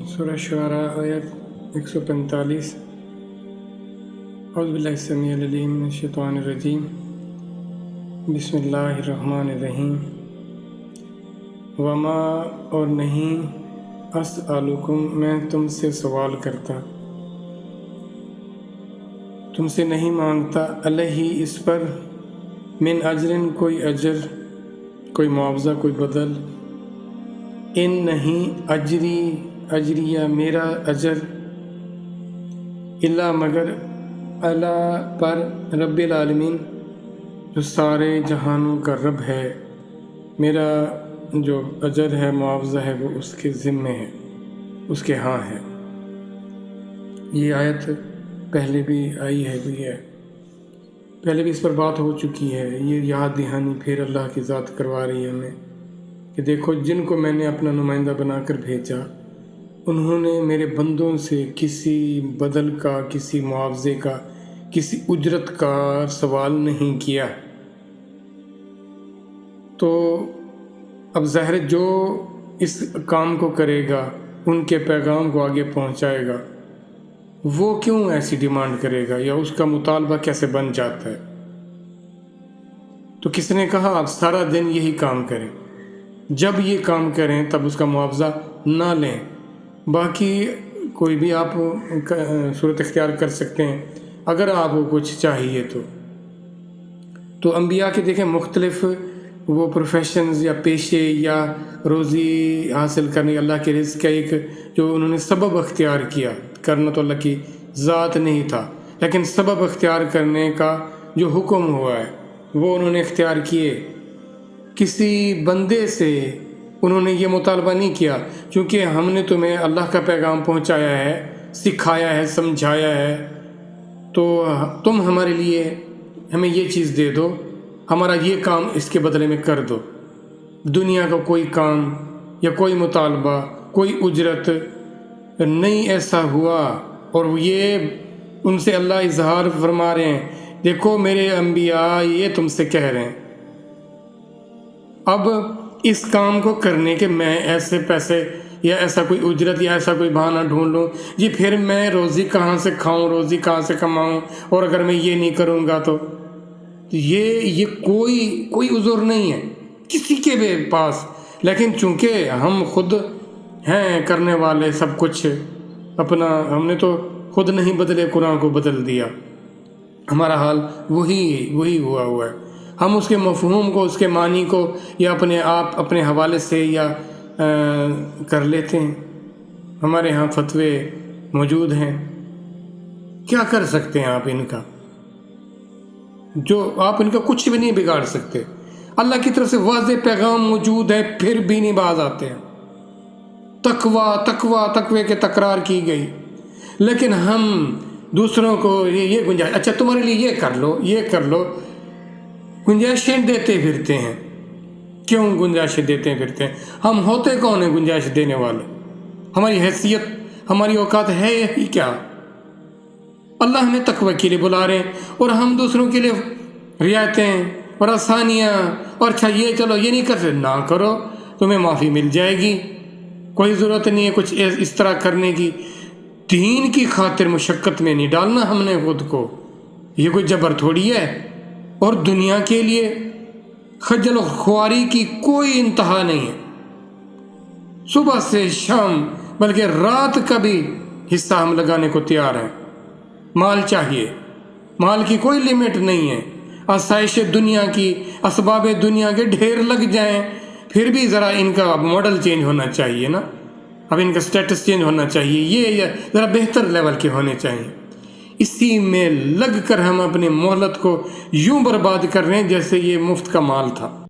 سورہ شعراء آیت 145۔ اعوذ باللہ السمیع العلیم من الشیطان الرجیم، بسم اللہ الرحمن الرحیم۔ وما اور نہیں، اسألکم میں تم سے سوال کرتا، تم سے نہیں مانگتا، علیہ اس پر، من اجرن کوئی اجر، کوئی معاوضہ، کوئی بدل، ان نہیں، اجریہ میرا اجر، الا مگر، اللہ پر، رب العالمین جو سارے جہانوں کا رب ہے، میرا جو اجر ہے، معاوضہ ہے، وہ اس کے ذمے ہے، اس کے ہاں ہے۔ یہ آیت پہلے بھی آئی ہے، پہلے بھی اس پر بات ہو چکی ہے۔ یہ یاد دہانی پھر اللہ کی ذات کروا رہی ہے ہمیں کہ دیکھو، جن کو میں نے اپنا نمائندہ بنا کر بھیجا، انہوں نے میرے بندوں سے کسی بدل کا، کسی معاوضے کا، کسی اجرت کا سوال نہیں کیا۔ تو اب ظاہر جو اس کام کو کرے گا، ان کے پیغام کو آگے پہنچائے گا، وہ کیوں ایسی ڈیمانڈ کرے گا، یا اس کا مطالبہ کیسے بن جاتا ہے؟ تو کس نے کہا آپ سارا دن یہی کام کریں، جب یہ کام کریں تب اس کا معاوضہ نہ لیں، باقی کوئی بھی آپ صورت اختیار کر سکتے ہیں اگر آپ کو کچھ چاہیے تو انبیاء کے دیکھیں مختلف وہ پروفیشنز یا پیشے یا روزی حاصل کرنے، اللہ کے رزق کا ایک جو انہوں نے سبب اختیار کیا، کرنا تو اللہ کی ذات نہیں تھا، لیکن سبب اختیار کرنے کا جو حکم ہوا ہے وہ انہوں نے اختیار کیے۔ کسی بندے سے انہوں نے یہ مطالبہ نہیں کیا چونکہ ہم نے تمہیں اللہ کا پیغام پہنچایا ہے، سکھایا ہے، سمجھایا ہے، تو تم ہمارے لیے ہمیں یہ چیز دے دو، ہمارا یہ کام اس کے بدلے میں کر دو۔ دنیا کا کوئی کام یا کوئی مطالبہ، کوئی اجرت نہیں ایسا ہوا، اور یہ ان سے اللہ اظہار فرما رہے ہیں، دیکھو میرے انبیاء یہ تم سے کہہ رہے ہیں، اب اس کام کو کرنے کے میں ایسے پیسے یا ایسا کوئی اجرت یا ایسا کوئی بہانہ ڈھونڈ لوں جی، پھر میں روزی کہاں سے کھاؤں، روزی کہاں سے کماؤں، اور اگر میں یہ نہیں کروں گا تو یہ کوئی عذر نہیں ہے کسی کے بھی پاس۔ لیکن چونکہ ہم خود ہیں کرنے والے سب کچھ، اپنا ہم نے تو خود نہیں بدلے، قرآن کو بدل دیا، ہمارا حال وہی ہوا ہے۔ ہم اس کے مفہوم کو، اس کے معنی کو یا اپنے آپ اپنے حوالے سے یا کر لیتے ہیں۔ ہمارے ہاں فتوے موجود ہیں، کیا کر سکتے ہیں آپ ان کا؟ جو آپ ان کا کچھ بھی نہیں بگاڑ سکتے۔ اللہ کی طرف سے واضح پیغام موجود ہے، پھر بھی نہیں باز آتے ہیں۔ تقوی کے تکرار کی گئی، لیکن ہم دوسروں کو یہ گنجائش، اچھا تمہارے لیے یہ کر لو، گنجائشیں دیتے پھرتے ہیں۔ کیوں گنجائشیں دیتے پھرتے ہیں؟ ہم ہوتے کون ہیں گنجائش دینے والے؟ ہماری حیثیت، ہماری اوقات ہے ہی کیا؟ اللہ ہمیں تقوی کے لیے بلا رہے ہیں، اور ہم دوسروں کے لیے رعایتیں اور آسانیاں، اور اچھا یہ چلو یہ نہیں کر سکتے، نہ کرو، تمہیں معافی مل جائے گی، کوئی ضرورت نہیں ہے کچھ اس طرح کرنے کی۔ دین کی خاطر مشقت میں نہیں ڈالنا ہم نے خود کو، یہ کوئی جبر تھوڑی ہے۔ اور دنیا کے لیے خجل و خواری کی کوئی انتہا نہیں ہے، صبح سے شام بلکہ رات کا بھی حصہ ہم لگانے کو تیار ہیں۔ مال چاہیے، مال کی کوئی لیمٹ نہیں ہے، آسائش دنیا کی، اسباب دنیا کے ڈھیر لگ جائیں، پھر بھی ذرا ان کا اب ماڈل چینج ہونا چاہیے نا، اب ان کا سٹیٹس چینج ہونا چاہیے، یہ ذرا بہتر لیول کے ہونے چاہیے۔ اسی میں لگ کر ہم اپنی مہلت کو یوں برباد کر رہے ہیں جیسے یہ مفت کا مال تھا۔